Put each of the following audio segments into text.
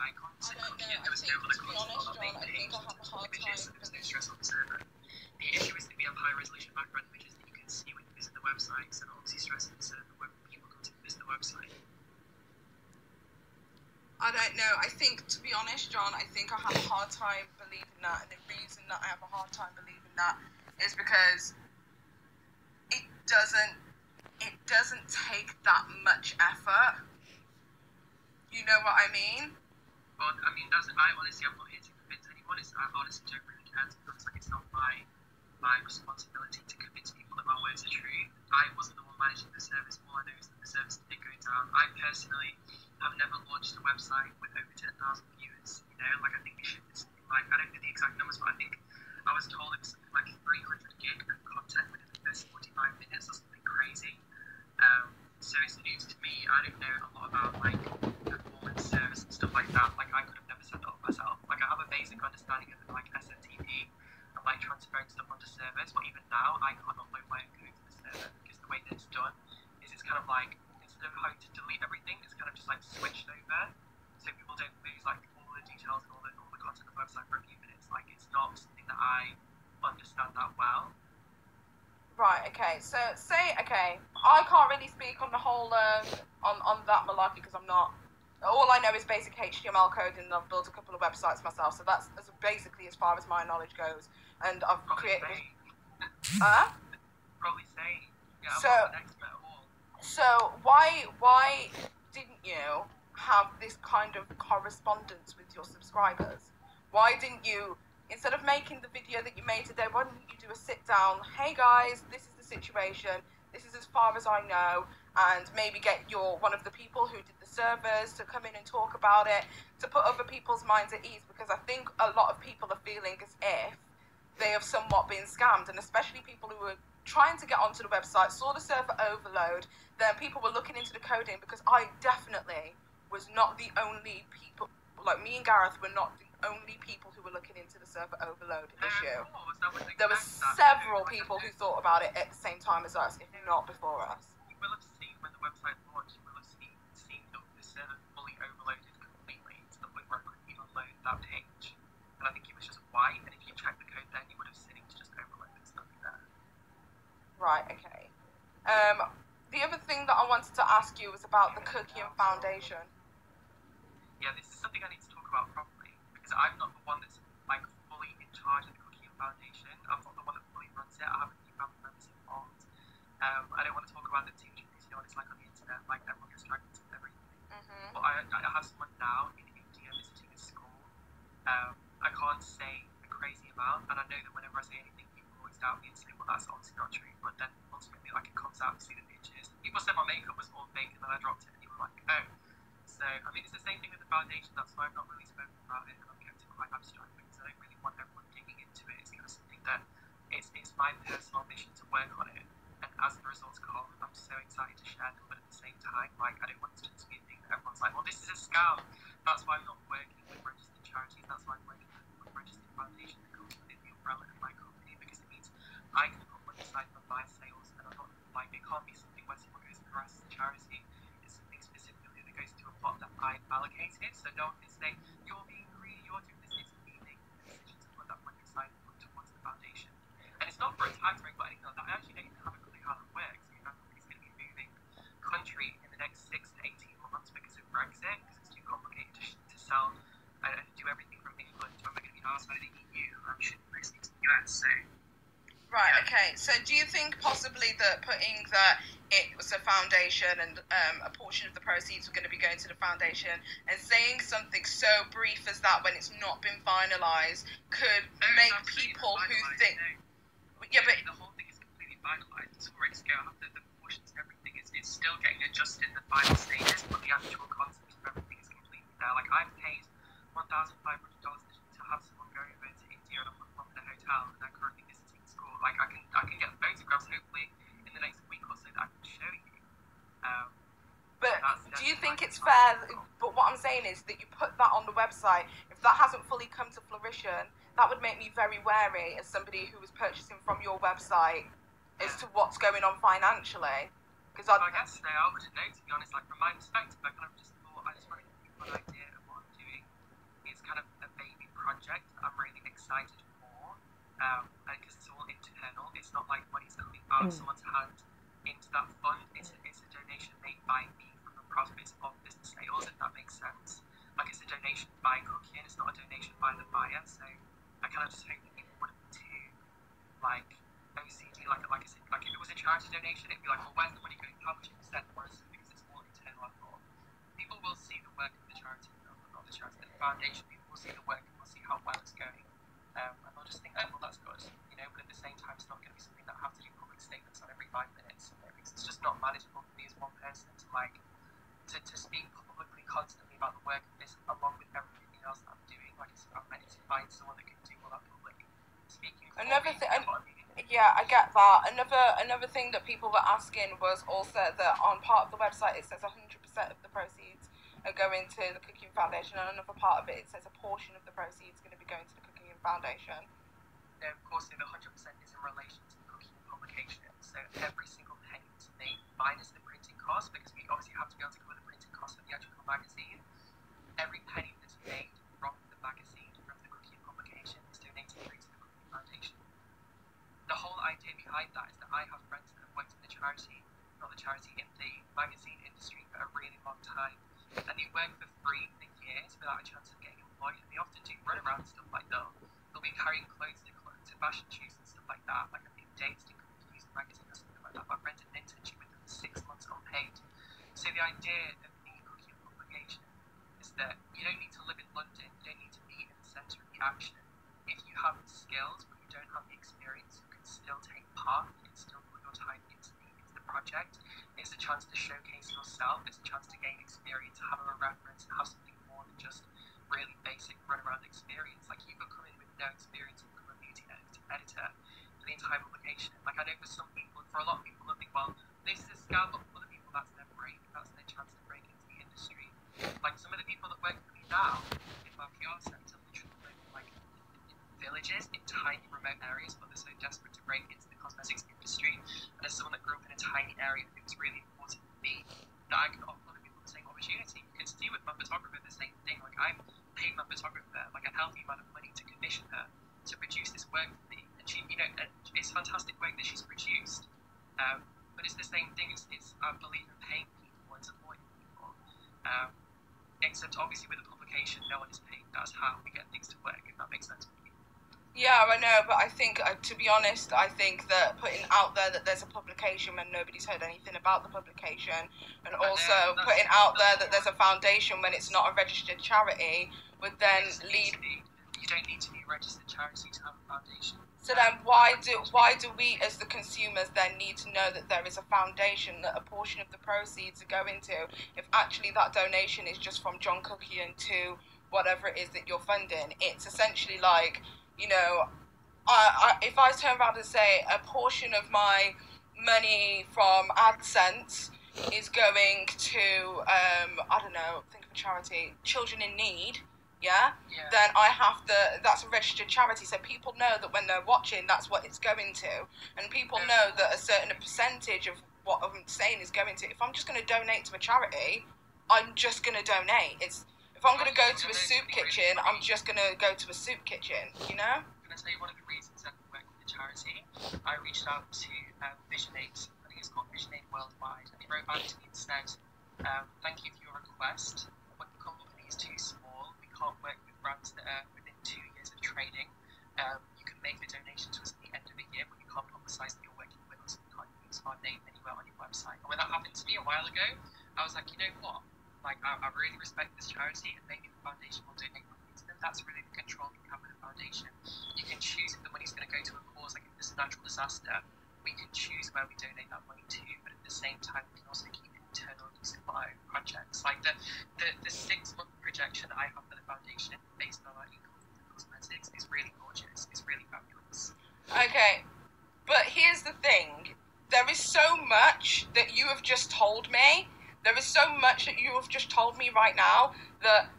icon to cookie it. There was no other content on that main page to images, so there was no stress on the server. The issue is that we have high resolution background images that you can see when you visit the website, so that obviously stressing the server when people come to visit the website. I don't know. I think, to be honest, John, I think I have a hard time believing that. And the reason that I have a hard time believing that is because it doesn't take that much effort. You know what I mean? Well, I mean, I honestly, I'm not here to convince anyone. I honestly don't really care. It's like it's not my responsibility to convince people that my words are true. I wasn't the one managing the service. All I know is that the service did go down. I personally have never launched a website with over 10,000 viewers. You know, like I think we should. Like I don't know the exact numbers, but I think I was told it was something like 300 gig of content within the first 45 minutes or something crazy. So it's news to me. I don't know a lot about like performance service and stuff like that. Like I could have never set it up myself. Like I have a basic understanding of like SMTP and like transferring stuff onto servers, but even now I can't upload my own code to the server because the way that it's done is it's kind of like instead of having to delete everything, it's kind of just like switched over, so people don't lose like all the details and all the content of the website for a few minutes. Like it's not something that I understand that well. Right, okay, so I can't really speak on the whole, on that malarkey because I'm not, all I know is basic HTML code and I've built a couple of websites myself, so that's basically as far as my knowledge goes, and I've created... Probably saying, yeah, I'm so, not an expert at all. So, why didn't you have this kind of correspondence with your subscribers? Why didn't you... Instead of making the video that you made today, why didn't you do a sit down, hey guys, this is the situation, this is as far as I know, and maybe get one of the people who did the servers to come in and talk about it, to put other people's minds at ease, because I think a lot of people are feeling as if they have somewhat been scammed, and especially people who were trying to get onto the website, saw the server overload, then people were looking into the coding, because I definitely was not the only people, like me and Gareth were not the only people who were looking into the server overload issue. There were several people who thought about it at the same time as us, if not before us. You will have seen when the website launched, you will have seen the server fully overloaded completely to the point where I couldn't even load that page. And I think it was just white, and if you check the code then, you would have seen it was just overloaded. There's nothing there. Right, okay. The other thing that I wanted to ask you was about the cookie and foundation. Yeah, this is something I need to talk about properly, because I'm not the one that's like fully in charge of the cookie and foundation. I'm not the one that fully runs it. I have a few family members involved. I don't want to talk about it too much because you know what it's like on the internet, like everyone gets dragged into everything. But I have someone now in India visiting a school. I can't say a crazy amount, and I know that whenever I say anything, people always doubt me and say, well, that's obviously not true. But then ultimately, like, it comes out to see the pictures. People said my makeup was all fake, and then I dropped it, and you were like, oh. So, I mean, it's the same thing with the foundation. That's why I've not really spoken about it, and I've kept it quite abstract, because I don't really want everyone digging into it. It's kind of something that it's my personal mission to work on it, and as the results come, I'm so excited to share them, but at the same time, like, I don't want it to just be a thing that everyone's like, well, this is a scam. That's why I'm not working with registered charities. That's why I'm working with a registered foundation that comes within the umbrella of my company, because it means I can put money aside for my sales, and I'm not, like, it can't be something where someone goes and harasses the charity. It's something specifically that goes to a pot that I've allocated, so no one can say, you're being greedy, you're doing this. It's me making the decision to put that money aside and put towards the foundation. And it's not for a tax break or anything like that. I actually don't even have a clue how that works. I mean, my company's going to be moving country in the next 6 to 18 months because of Brexit, because it's too complicated to sell and do everything from England when we're going to be outside of the EU. I'm shipping mostly to the US, so... Right, okay. So do you think possibly that putting that it was a foundation and a portion of the proceeds were going to be going to the foundation, and saying something so brief as that when it's not been finalised could make people who think... Yeah, but the whole thing is completely finalised. It's already scaled up. The proportions and everything is still getting adjusted in the final stages, but the actual concept of everything is completely there. Like, I've paid $1,500 to have someone go over to India and I'm in a hotel, and they're currently visiting school. Like, I can get photographs hopefully in the next week or so that I can show you. But do you think it's fair? But what I'm saying is that you put that on the website. If that hasn't fully come to fruition, that would make me very wary as somebody who was purchasing from your website as to what's going on financially. Because I guess I wouldn't know, to be honest. Like, from my perspective, I kind of just thought I just wanted to give you an idea of what I'm doing. kind of a baby project that I'm really excited for, because it's all internal. It's not like money's coming out of someone's hand into that fund. It's a donation made by me from the profits of business sales, if that makes sense. Like, it's a donation by Cookie, and it's not a donation by the buyer. So I kind of just hope that people wouldn't be too, like, OCD. Like I said, like, if it was a charity donation, it'd be like, well, where's the money going? How much percent? Whereas because it's all internal, I thought people will see the work of the charity, not the charity, the foundation. People will see the work and will see how well it's going, and they'll just think, oh, well, that's good, you know. But at the same time, it's not going to be something that I have to do public statements on every 5 minutes. You know, because it's just not manageable for me as one person to like to speak publicly constantly about the work of this, along with everything else that I'm doing. Like, I need to find someone that can do all that public speaking. Another thing, yeah, I get that. Another thing that people were asking was also that on part of the website it says 100% of the proceeds are going to the Cooking Foundation, and another part of it says a portion of the proceeds is going to be going to the Cooking Foundation. No, of course, the 100% is in relation to the Cooking publication. So every single penny is made minus the printing cost, because we obviously have to be able to cover the printing cost of the actual magazine. Every penny that's made from the magazine, from the Cooking publication, is donated straight to the Cooking Foundation. The whole idea behind that is that I have friends that have worked in the charity, not the charity, in the magazine industry for a really long time, and they work for free for years without a chance of getting employed, and they often do run around stuff like that. They'll be carrying clothes to fashion shoots and stuff like that. Like, I think Dates to Cookies magazine or something like that. I've rented an internship with them for 6 months unpaid. So the idea of the Cooking publication is that you don't need to live in London, you don't need to be in the centre of the action. If you have the skills but you don't have the experience, you can still take part, you can still put your time into the project. It's a chance to showcase yourself, it's a chance to gain experience, have a reference, and have something more than just really basic run-around experience. Like, you could come in with no experience and become a beauty editor for the entire publication. Like, I know for some people, for a lot of people, they'll think, well, this is a scam, but for other people, that's their break, that's their chance to break into the industry. Like, some of the people that work for me now in my PR sector literally live like in villages, in tiny remote areas, but they're so desperate to break into the cosmetics industry. And as someone that grew up in a tiny area, it was really important for me that I could offer other people the same opportunity. Because to do with my photographer, the same thing. Like, I'm paid my photographer like a healthy amount of money to commission her to produce this work for me, and she, you know, it's fantastic work that she's produced. But it's the same thing. It's I believe in paying people and supporting people. Except obviously with a publication, no one is paid. That's how we get things to work. If that makes sense. Yeah, I know, but I think, to be honest, I think that putting out there that there's a publication when nobody's heard anything about the publication, and also putting out there that there's a foundation when it's not a registered charity, would then lead... You don't need to be a registered charity to have a foundation. So then why do we as the consumers then need to know that there is a foundation, that a portion of the proceeds are going to, if actually that donation is just from John Cookian to whatever it is that you're funding? It's essentially like, you know, if I turn around and say a portion of my money from AdSense is going to, I don't know, think of a charity, Children in Need, yeah? Then I have to, that's a registered charity, so people know that when they're watching, that's what it's going to. And people know that a certain percentage of what I'm saying is going to, if I'm just going to donate to a charity, I'm just going to donate. If I'm going to go to a soup kitchen, I'm just going to go to a soup kitchen, you know? Can I tell you one of the reasons I work with the charity? I reached out to Vision 8, I think it's called Vision 8 Worldwide, and he wrote back to me and said, thank you for your request. When the company is too small, we can't work with brands that are within 2 years of trading. You can make a donation to us at the end of the year, but you can't publicise that you're working with us. You can't use our name anywhere on your website. And when that happened to me a while ago, I was like, you know what? Like, I really respect this charity, and maybe the foundation will donate money to them. That's really the control you have with a foundation. You can choose if the money's going to go to a cause, like if there's a natural disaster, we can choose where we donate that money to, but at the same time, we can also keep internal use of our own projects. Like the 6-month projection that I have for the foundation, based on our income from cosmetics, is really gorgeous. It's really fabulous. Okay, but here's the thing. There is so much that you have just told me. There is so much that you have just told me right now that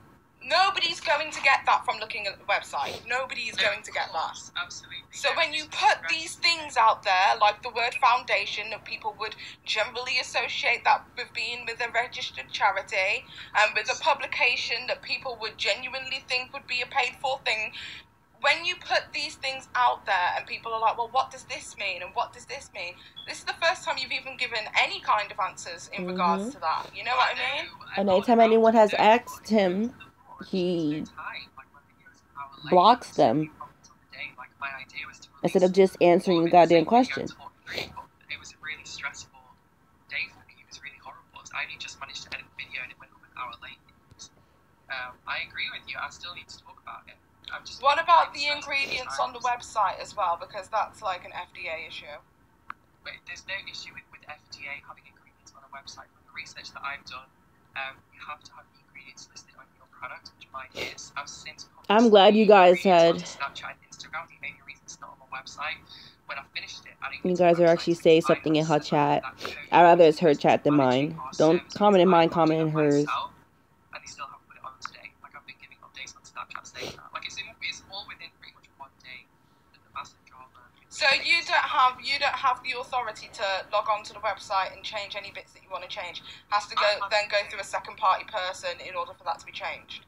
Nobody's going to get that from looking at the website. Nobody is going to get that. Absolutely. So when you put these things out there, like the word foundation, that people would generally associate that with being with a registered charity, and with a publication that people would genuinely think would be a paid for thing, when you put these things out there and people are like, well, what does this mean? And what does this mean? This is the first time you've even given any kind of answers in regards to that. You know what I mean? And anytime anyone has asked him, he blocks them instead of just answering the goddamn question. It was a really stressful day for me. It was really horrible. I only just managed to edit the video and it went up an hour late. I agree with you. I still need to talk about it. What about the ingredients on the website as well? Because that's like an FDA issue. But there's no issue with FDA having ingredients on a website. From the research that I've done, you have to have the ingredients listed on your product, which mine is. I'm glad you guys had. Snapchat and Instagram, the only reason it's not on my website. When I finished it, you guys are actually saying something in her chat. I'd rather it's her chat than mine. Don't comment in mine, comment in hers. And they still haven't put it on today. Like, I've been giving updates on Snapchat saying that. Like, it's all within pretty much one day. The massive drama. So you don't have the authority to log on to the website and change any bits that you want to change. Has to go through a second party person in order for that to be changed.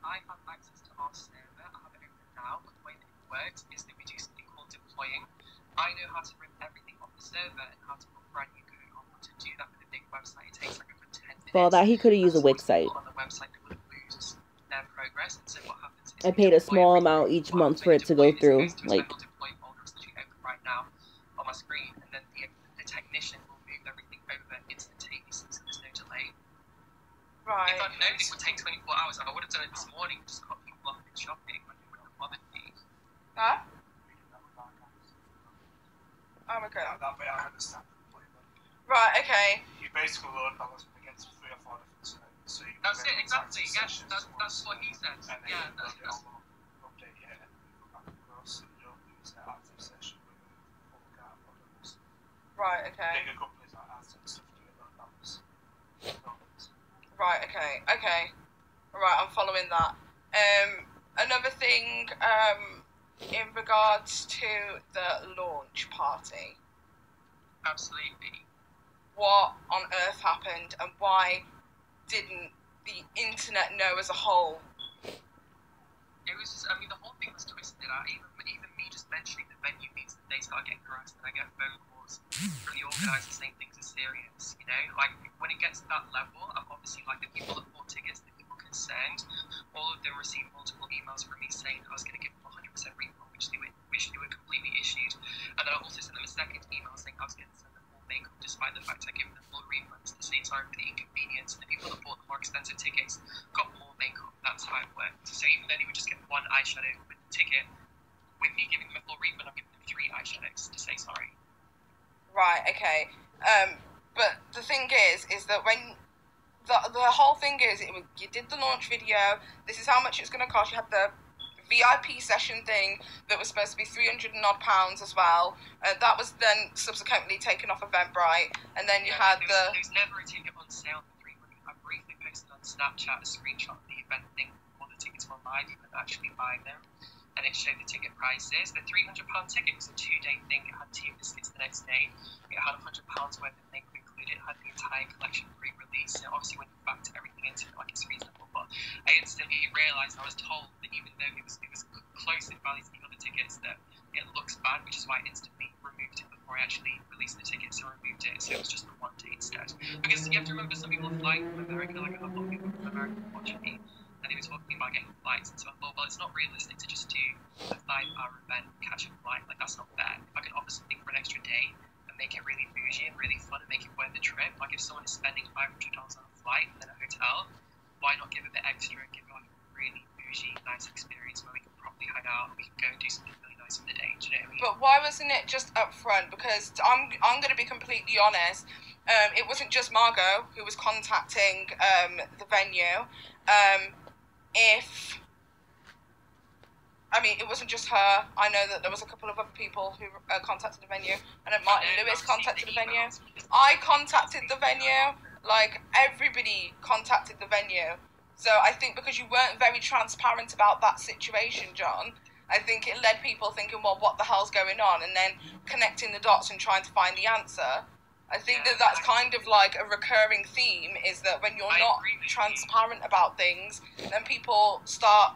I have access to our server. I have it open now. But the way that it works is that we do something called deploying. I know how to rip everything off the server and how to put brand new code on. To do that with a big website, it takes like a good 10 minutes. Well, that he could have used a Wix site. On the website that would lose their progress. And so what happens is I paid a small amount each month for it to go through. Like, deploy folder is literally open right now on my screen, and then the technician will move everything over instantaneously, so there's no delay. Right. If I'd known it would take 24 hours, I would have done it this morning. Just cut people off in shopping when they wouldn't have bothered me. Huh? Oh, okay. That bit I understand completely. Right, okay. You basically load balancing against 3 or 4 different servers. So you That's it, exactly. Yes, that's what he said. And then yeah, you that's update it and you go back across and you don't lose that active session with full card products. Right, okay. Bigger companies like that and stuff do it like that. Right, okay. Right, I'm following that. Another thing, in regards to the launch party. absolutely. What on earth happened, and why didn't the internet know as a whole? It was just, I mean, the whole thing was twisted out. Even me just mentioning the venue means that they start getting harassed, and I get phone calls from the organisers saying things are serious, you know? Like, when it gets to that level, obviously, like, the people that bought tickets, the people concerned, all of them received multiple emails from me saying I was going to give them 100% refund, which they were completely issued. And then I also sent them a second email saying I was going to send them full makeup, despite the fact I gave them full refunds to say sorry for the inconvenience. And the people that bought the more expensive tickets got more makeup. That's how it worked. So even though they would just get one eyeshadow with the ticket, with me giving them a full refund, I'm giving them 3 eyeshadows to say sorry. Right, okay. But the thing is that when the whole thing is, you did the launch video, this is how much it's going to cost. You had the VIP session thing that was supposed to be £300 and odd as well. That was then subsequently taken off Eventbrite, and then you had there was never a ticket on sale for 300. I briefly posted on Snapchat a screenshot of the event thing before the tickets were live. You could actually buy them, and it showed the ticket prices. The £300 ticket was a 2-day thing. It had tea and biscuits the next day. It had £100 worth of makeup included. It had the entire collection pre-release. So obviously when you factor everything into it, like, it's reasonable. But I instantly realised, I was told that even though it was close in value to the other tickets, that it looks bad, which is why I instantly removed it before I actually released the ticket. So I removed it, so it was just the one day instead. Because you have to remember, some people are flying from America, like a lot of people from America watching me, and they were talking about getting flights, and so I thought, well, it's not realistic to just do a 5-hour event, catch a flight, like, that's not fair. If I can offer something for an extra day and make it really bougie and really fun and make it worth the trip, like, if someone is spending $500 on a flight and then a hotel, why not give a bit extra and give it like a really bougie, nice experience where we can properly hang out and we can go and do something really nice in the day, do you know what I mean? But why wasn't it just up front? Because I'm going to be completely honest, it wasn't just Margot who was contacting the venue. It wasn't just her. I know that there was a couple of other people who contacted the venue. I know Martin Lewis contacted the venue. I contacted the venue. Like, everybody contacted the venue. So I think because you weren't very transparent about that situation, John, I think it led people thinking, well, what the hell's going on? And then connecting the dots and trying to find the answer. I think that that's kind of like a recurring theme, is that when you're not transparent about things, then people start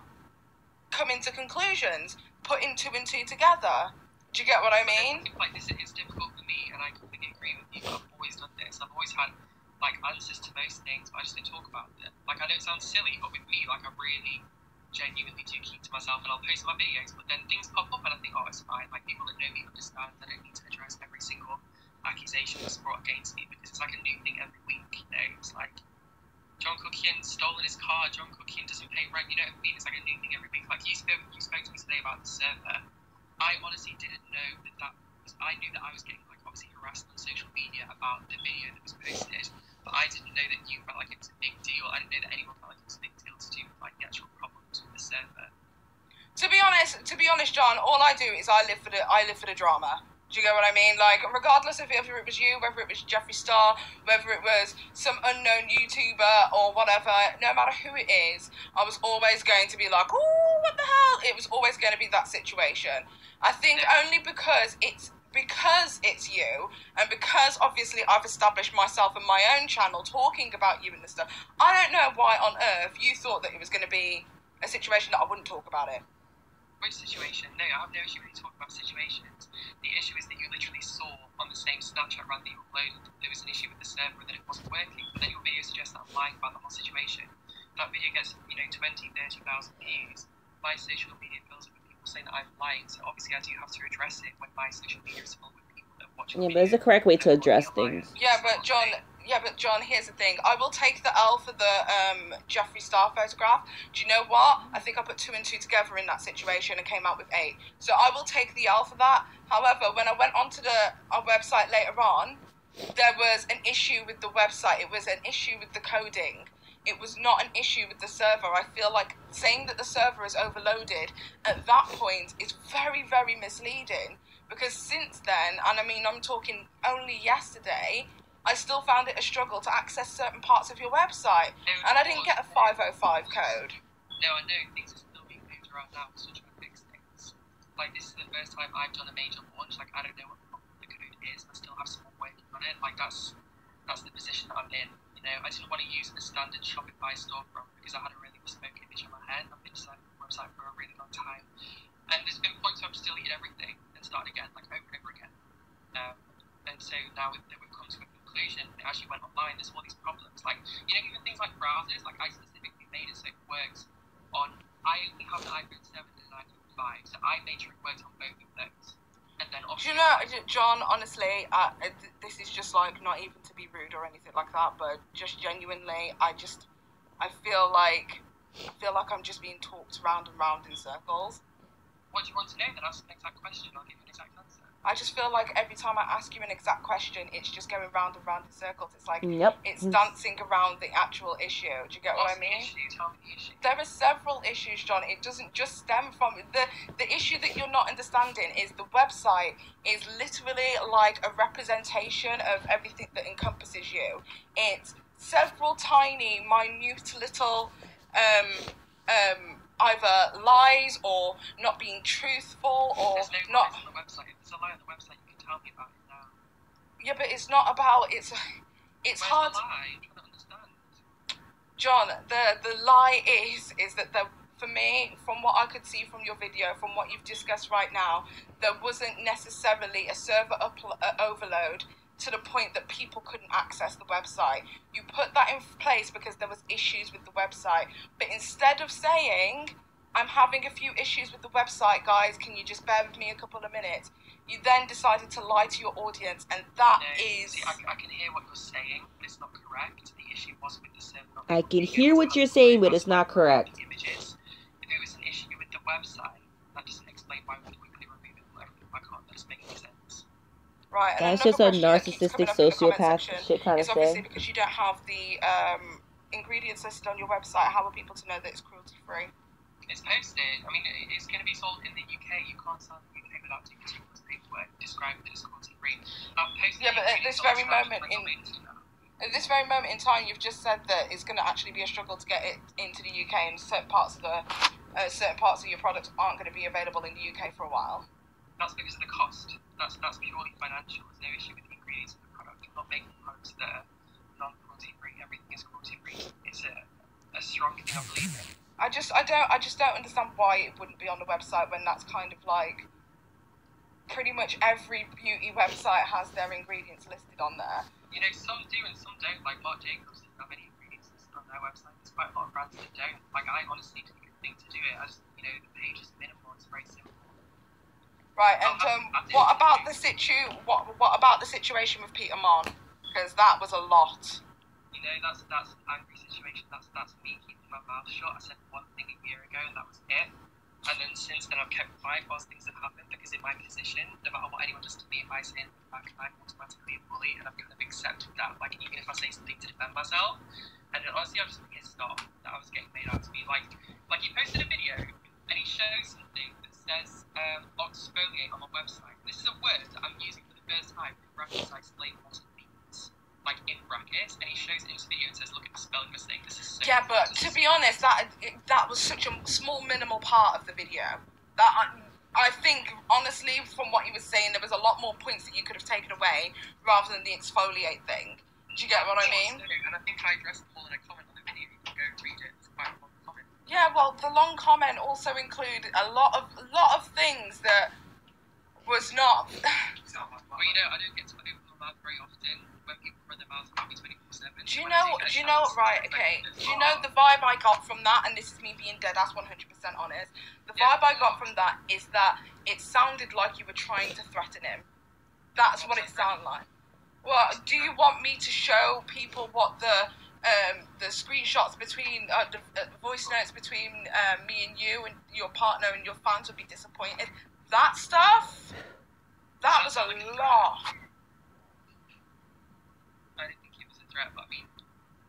coming to conclusions, putting two and two together. Do you get what I mean? Like, this is difficult for me, and I completely agree with you. I've always done this. I've always had like answers to most things, but I just don't talk about it. Like, I know it sounds silly, but with me, like, I really genuinely do keep to myself, and I'll post my videos, but then things pop up and I think, oh, it's fine. Like, people that know me understand that I don't need to address every single accusation that's brought against me, because it's like a new thing every week, you know. It's like John Cookian stolen his car, John Cookian doesn't pay rent, you know what I mean? It's like a new thing every week. Like, you spoke to me today about the server. I honestly didn't know that I knew that I was getting, like, obviously harassed on social media about the video that was posted, but I didn't know that you felt like it was a big deal. I didn't know that anyone felt like it was a big deal to do with, like, the actual problems with the server. To be honest, John, all I do is I live for the drama. Do you get what I mean? Like, regardless of whether it was you, whether it was Jeffree Star, whether it was some unknown YouTuber or whatever, no matter who it is, I was always going to be like, oh, what the hell? It was always going to be that situation. I think only because it's you, and because obviously I've established myself and my own channel talking about you and this stuff, I don't know why on earth you thought that it was going to be a situation that I wouldn't talk about it. Which situation? No, I have no issue with you talking about situations. The issue is that you literally saw on the same Snapchat run that you uploaded there was an issue with the server and that it wasn't working, but then your video suggests that I'm lying about the whole situation. That video gets, 20, 30,000 views. My social media fills up with people saying that I'm lying, so obviously I do have to address it when my social media is filled with people that watch. Yeah, but there's a correct way to address things. Yeah, but John, here's the thing. I will take the L for the Jeffree Star photograph. Do you know what? I think I put 2 and 2 together in that situation and came out with 8. So I will take the L for that. However, when I went onto our website later on, there was an issue with the website. It was an issue with the coding. It was not an issue with the server. I feel like saying that the server is overloaded at that point is very, very misleading. Because since then, and I mean, I'm talking only yesterday, I still found it a struggle to access certain parts of your website. And I didn't get a 505 code. No, I know. Things are still being moved around now. We're still trying to fix things. Like, this is the first time I've done a major launch. Like, I don't know what the code is. I still have someone working on it. Like, that's the position that I'm in. You know, I didn't want to use a standard Shopify storefront because I had a really bespoke image in my head. I've been designing the website for a really long time. And there's been points where I've deleted everything and started again, like, over and over again. And so now we've come to a conclusion. It actually went online. There's all these problems. Like, even things like browsers. Like, I specifically made it so it works on. I only have an iPhone 7 and an iPhone 5, so I made sure it worked on both of those. And then, do you know, John? Honestly, this is just like not even to be rude or anything like that, but just genuinely, I feel like I'm just being talked round and round in circles. What do you want to know? Then ask an exact question. I'll give you an exact answer. I just feel like every time I ask you an exact question, it's just going round and round in circles. It's like it's dancing around the actual issue. Do you get what I mean? What's the issue? Tell me the issue. There are several issues, John. It doesn't just stem from the issue that you're not understanding is the website is literally like a representation of everything that encompasses you. It's several tiny, minute little either lies or not being truthful or there's no not. Lies on the website. If there's a lie on the website, you can tell me about it now. Yeah, but it's not about it's Where's hard. The lie? I'm trying to understand. John, the lie is that for me, from what I could see from your video, from what you've discussed right now, there wasn't necessarily a server overload to the point that people couldn't access the website. You put that in place because there was issues with the website. But instead of saying, I'm having a few issues with the website, guys, can you just bear with me a couple of minutes? You then decided to lie to your audience, and that is... See, I can hear what you're saying, but it's not correct. The issue was with the server. I can hear what you're saying, but it's not correct. Images. If it was an issue with the website, that doesn't explain why we would quickly remove it from everything. Why can't that just make any sense? Right, That's just a narcissistic sociopath shit kind of obviously thing. because you don't have the ingredients listed on your website. How are people to know that it's cruelty free? It's posted. I mean, it's going to be sold in the UK. You can't sell in the UK without doing meticulous paperwork describing that it's cruelty free. Yeah, but at this very moment At this very moment in time, you've just said that it's going to actually be a struggle to get it into the UK, and certain parts of your products aren't going to be available in the UK for a while. That's because of the cost. That's purely financial. There's no issue with the ingredients of the product. I'm not making products that are non-cruelty free. Everything is cruelty free. It's a strong thing I believe in. I just don't understand why it wouldn't be on the website when that's kind of like pretty much every beauty website has their ingredients listed on there. You know, some do and some don't. Like Marc Jacobs doesn't have any ingredients listed on their website. There's quite a lot of brands that don't. Like, I honestly think it's a thing to do it. The page is minimal. It's very simple. Right, and what about the situation with Peter Mon? Because that was a lot. You know, that's an angry situation. That's me keeping my mouth shut. I said one thing a year ago, and that was it. And then since then, I've kept quiet whilst things have happened, because in my position, no matter what anyone does to me, if I say anything back, I'm automatically a bully, and I've kind of accepted that. Like, even if I say something to defend myself, and then honestly, I'm just pissed off that I was getting made out to me. Like he posted a video, and he shows something that says exfoliate on my website. This is a word that I'm using for the first time in brackets. I explain what it means, like in brackets, and he shows it in his video and says, "Look at the spelling mistake. This is so." Yeah, but to be honest, that was such a small, minimal part of the video. That I think, honestly, from what he was saying, there was a lot more points that you could have taken away rather than the exfoliate thing. Do you get what I mean? And I think I addressed it all in a comment on the video. You can go read it. It's quite a long comment. Yeah, well, the long comment also included a lot of things that was not. Well, you know, I don't get to open my mouth very often when people run their mouths about me 24/7. Do you know, right, okay. Do you know the vibe I got from that, and this is me being dead ass 100% honest, the vibe I got from that is that it sounded like you were trying to threaten him. That's what it sounded like. Well, do you want me to show people what the screenshots between, the voice notes between me and you and your partner and your fans would be disappointed? That stuff? That was a lot. I didn't think it was a threat, but I mean,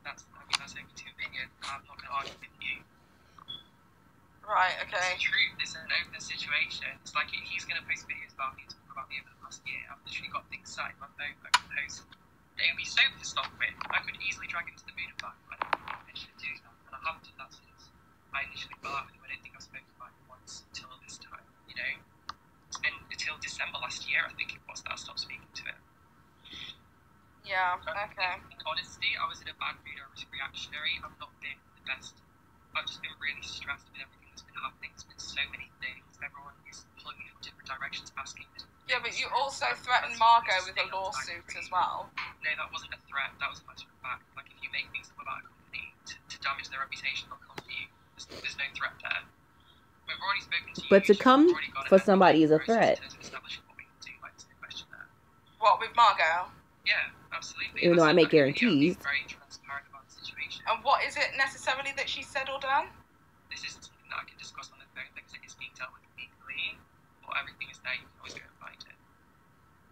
that's open to opinion. I'm not going to argue with you. Right, okay. It's the truth. It's an open situation. It's like he's going to post videos about me, talk about me over the past year. I've literally got things sat in my phone I can post. They would be so pissed off with. I could easily drag him to the moon and back. I don't initially do that, and I haven't done that since I initially fell out with him. I don't think I've spoken about him once until this time. You know, it's been until December last year, I think it was, that I stopped speaking to him. Yeah, okay. In honesty, I was in a bad mood. I was reactionary. I've not been the best. I've just been really stressed with everything that's been happening. There's been so many things. Everyone is pulling me from different directions, asking me. Yeah, but you also threatened Margot with a lawsuit as well. No, that wasn't a threat. That was a matter of fact. Like, if you make things up about a company to damage their reputation, they'll come to you. There's no threat there. We've already spoken to you. But to come for somebody is a threat. What, with Margot? Yeah, absolutely. Even though I make guarantees. Very transparent about the situation. And what is it necessarily that she said or done? This isn't something that I can discuss on the phone because it is being dealt with legally. But everything is there. You can always go and find it.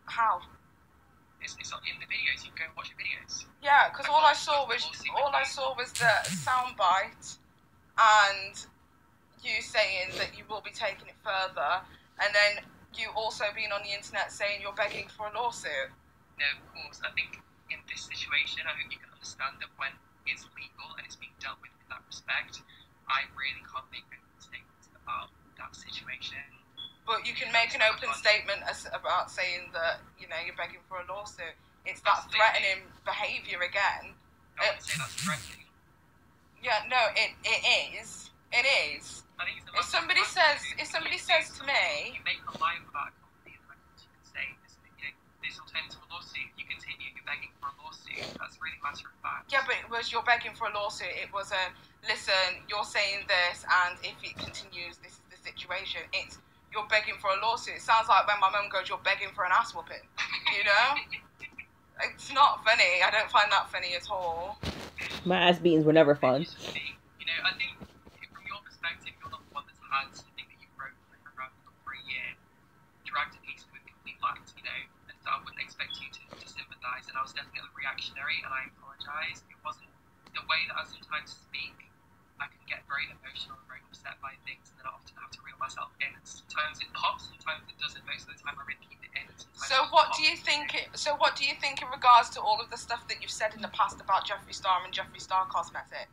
How? It's not in the videos. You can go and watch the videos. Yeah, because all I saw was the soundbite and you saying that you will be taking it further, and then you also being on the internet saying you're begging for a lawsuit. No, of course. I think in this situation, I hope you can understand that when it's legal and it's being dealt with in that respect, I really can't make any statements about that situation. But you can make an open statement about saying that, you know, you're begging for a lawsuit. It's that threatening behaviour again. I wouldn't say that's threatening. Yeah, no, it is. It is. I think it's If somebody says to me, you make a lie about a company, and you can say this will turn into a lawsuit. You continue begging for a lawsuit. That's really matter of fact. yeah, but it was you're begging for a lawsuit. It was a listen. You're saying this, and if it continues, this is the situation. It's you're begging for a lawsuit. It sounds like when my mum goes, you're begging for an ass whooping. You know, it's not funny. I don't find that funny at all. My ass beatings were never fun. You know, I think from your perspective, you're not the one that's had something that you've broken around for a year, dragged a piece of a complete light, you know, and I wouldn't expect you to sympathise, and I was definitely reactionary, and I apologise. It wasn't the way that I sometimes speak I can get very emotional and very upset by things, and then I often have to reel myself in. Sometimes it pops, sometimes it doesn't. Most of the time I really keep it in. So what do you think in regards to all of the stuff that you've said in the past about Jeffree Star and Jeffree Star Cosmetics?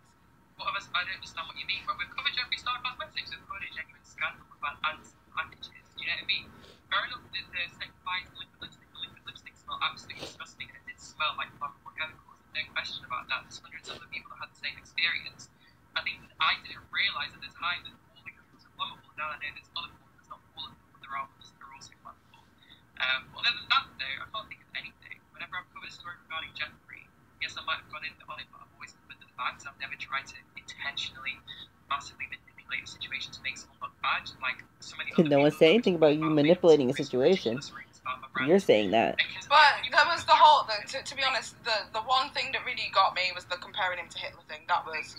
I don't understand what you mean. When we've covered Jeffree Star Cosmetics, we've covered a genuine scandal about ads and packages. Do you know what I mean? Fair enough, the sexified liquid lipstick smell absolutely disgusting, and it did smell like flammable chemicals. No question about that. There's hundreds of other people that had the same experience. I think I didn't realise at the time that all the chemicals are flammable. Now I know there's other forms, not all of them, but they're also flammable. Other than that, though, I can't think of anything. Whenever I've covered a story regarding Jeffree, yes, I might have gone in on it, but I've always covered the facts. I've never tried to intentionally, massively manipulate a situation to make someone look bad. Like some of the No one's saying anything about you manipulating a situation. You're saying that. But that was the whole. To be honest, the one thing that really got me was the comparing him to Hitler thing. That was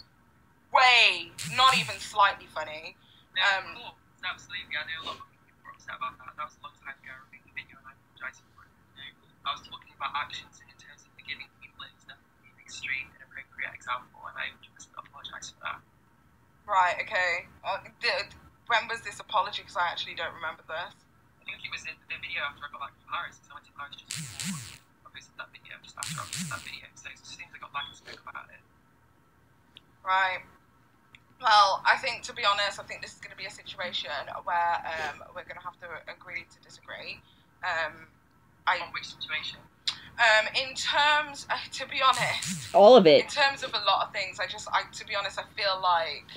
way, not even slightly funny. Absolutely, I know a lot of people were upset about that. That was a long time ago. I made the video and I apologise for it. I was talking about actions in terms of forgiving people. It's definitely an extreme, inappropriate example, and I just apologise for that. Right. Okay. When was this apology? Because I actually don't remember this. I think it was in the video after I got back from Paris, because I went to Paris just before I posted that video, just after I posted that video. So as soon as I got back and spoke about it. Right. Well, I think, to be honest, I think this is going to be a situation where we're going to have to agree to disagree. On which situation? In terms, to be honest, all of it. In terms of a lot of things, to be honest, I feel like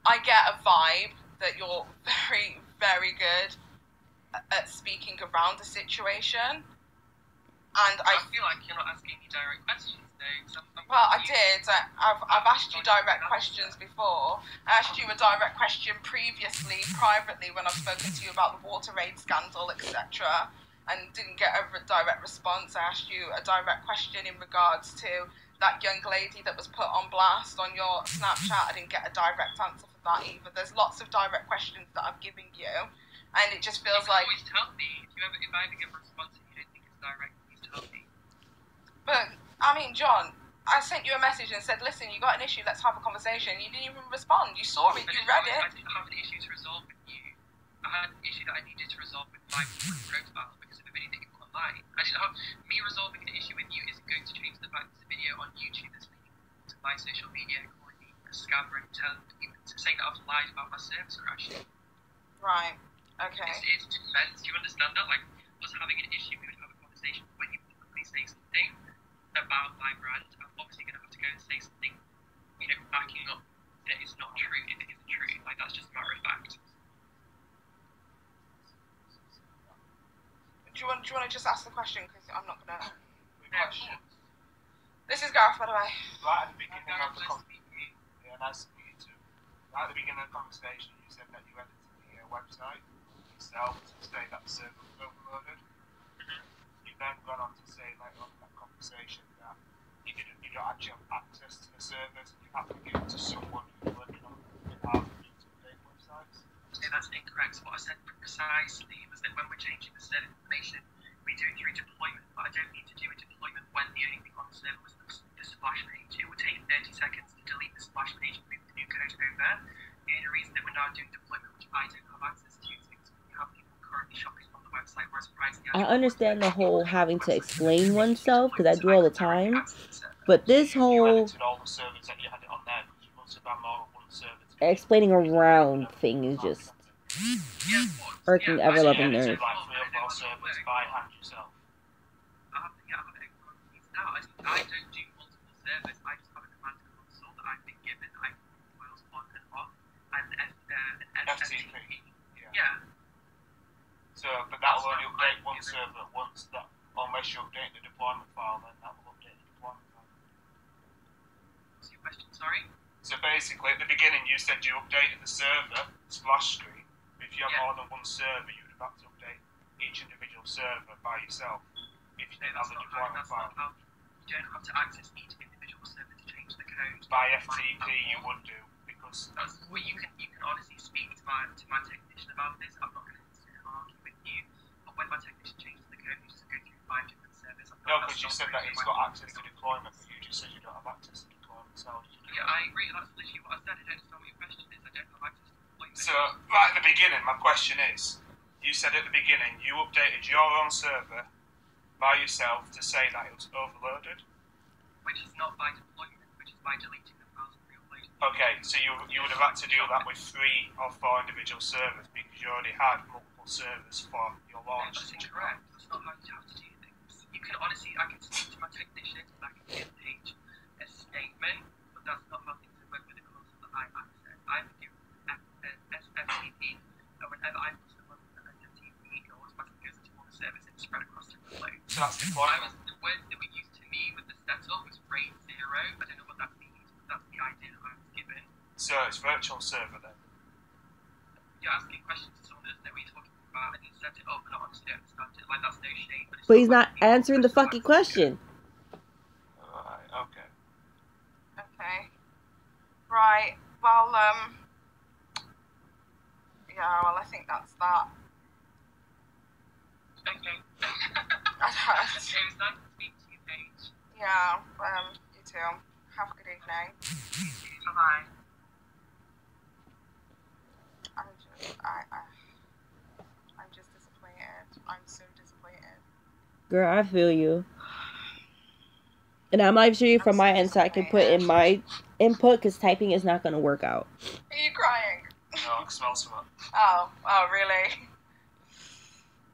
I get a vibe that you're very, very good at speaking around the situation, and I feel like you're not asking me direct questions, though. Well, I did. I've asked you direct questions before. I asked you a direct question previously, privately, when I've spoken to you about the WaterAid scandal, etc., and didn't get a direct response. I asked you a direct question in regards to that young lady that was put on blast on your Snapchat. I didn't get a direct answer for that either. There's lots of direct questions that I'm giving you, and it just feels like... You can always tell me. If I ever give a response and you don't think it's direct, please tell me. But, I mean, John, I sent you a message and said, listen, you got an issue, let's have a conversation. You didn't even respond. You saw it, you read it. I didn't have an issue to resolve with you. I had an issue that I needed to resolve with my profile because of a video that you put online. I didn't have... Me resolving an issue with you isn't going to change the fact there's a video on YouTube that's leading to my social media calling me a scammer and saying that I've lied about my service crashing. Right. Okay. It's defense. Do you understand that? Like, us having an issue, we would have a conversation. When you publicly say something about my brand, I'm obviously going to have to go and say something, backing up that it's not true if it isn't true. Like, that's just a matter of fact. Do you want to just ask the question? Because I'm not going to... Yeah, this is Gareth, by the way. Right at the beginning of the conversation, nice to meet you too. Right at the beginning of the conversation, you said that you edited the website yourself to say that the server was overloaded. You've then gone on to say later on in that conversation that you don't actually have access to the servers and you have to give it to someone who's working on behalf of you to update websites. So that's incorrect. What I said precisely was that when we're changing the server information, we do it through deployment, but I don't need to do a deployment when the only thing on the server was the splash page. It would take 30 seconds to delete the splash page and move the new code over. The only reason that we're now doing deployment, which I don't have access to, is because we have people currently shopping on the website, whereas surprisingly, I understand the whole having to explain oneself, because I do all the time. But this whole You edited all the servers and you had it on there because you must have had more than one server. explaining around thing is just irking ever-loving nerve. Like 3 or 4 servers by hand yourself. I don't do multiple servers. I just have a command console that I've been given. I put files on and off, and an FTP. Yeah. So, but that will only update one server once. That unless you update the deployment file, then that will update the deployment file. What's your question? Sorry. So basically, at the beginning, you said you updated the server splash screen. If you have more than one server, you would have to update each individual server by yourself. If you didn't have the deployment file. You don't have to access each individual server to change the code. By FTP, you would do because. Well, you can honestly speak to my technician about this. I'm not going to argue with you. But when my technician changes the code, he just go through 5 different servers. No, because you said that he's got access to deployment, but you just said you don't have access to deployment, so how did you do Yeah, it? I agree. That's literally what I said. I don't understand what your question is. I don't have access to deployment. So, right at the beginning, my question is, you said at the beginning you updated your own server by yourself to say that it was overloaded. Which is not by deployment, which is by deleting the files and re-uploading. Okay, so you would have had to do that with 3 or 4 individual servers because you already had multiple servers for your No, launch. that's incorrect. That's not how you have to do things. You can honestly, I can speak to my technicians and I can give Paige a statement, but that's not how things work with the console that I access. I'm given FTP, and whenever I put stuff on FTP, it automatically goes into one service and spread across different loads. So that's deployment. The word that we used to me with the setup was RAID 0. I don't know what that means, but that's the idea that I was given. So it's virtual server then. You're asking questions to someone who doesn't know what you're talking about and you set it up and I honestly don't understand it. Like, that's no shade. But he's not answering the fucking question. Right, okay. Okay. Right. Well, yeah, well, I think that's that. Okay. I It was nice to speak to you, Paige. Yeah, you too. Have a good evening. Bye-bye. I'm just disappointed. I'm so disappointed. Girl, I feel you. And I'm not sure from my end so I can put in my input because typing is not going to work out. Are you crying? No, I can smell something. Oh, really?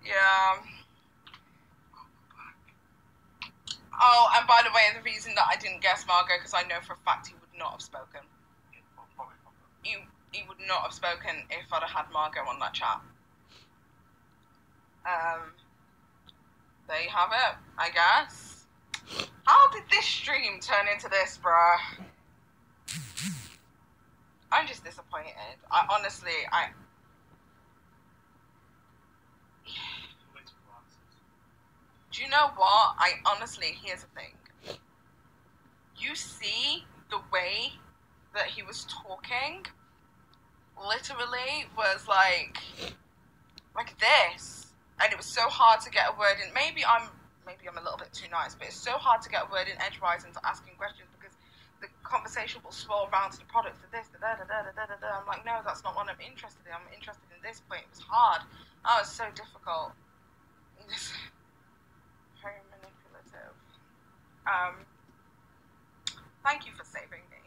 Yeah. Oh, and by the way, the reason that I didn't guess Margot, because I know for a fact he would not have spoken. He would not have spoken if I'd have had Margot on that chat. There you have it, I guess. How did this stream turn into this, bruh? I'm just disappointed. Do you know what? Here's the thing. You see the way that he was talking literally was like this. And it was so hard to get a word in. Maybe I'm a little bit too nice, but it's so hard to get a word in edgewise into asking questions because the conversation will swirl around to the product, to this, to da da da da da da. I'm like, no, that's not what I'm interested in. I'm interested in this point. It was hard. Oh, it's so difficult. It's very manipulative. Thank you for saving me.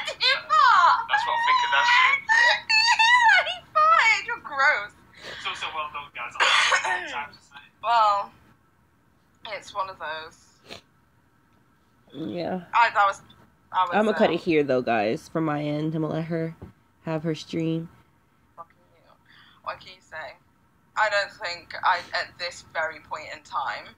Did you not? That's what I think of that shit. He's fine. You're gross. It's also well done, guys. I time to say. Well, it's one of those. Yeah. I was I'm gonna cut it here though, guys. From my end, I'm gonna let her have her stream. Fucking you. What can you say? I don't think at this very point in time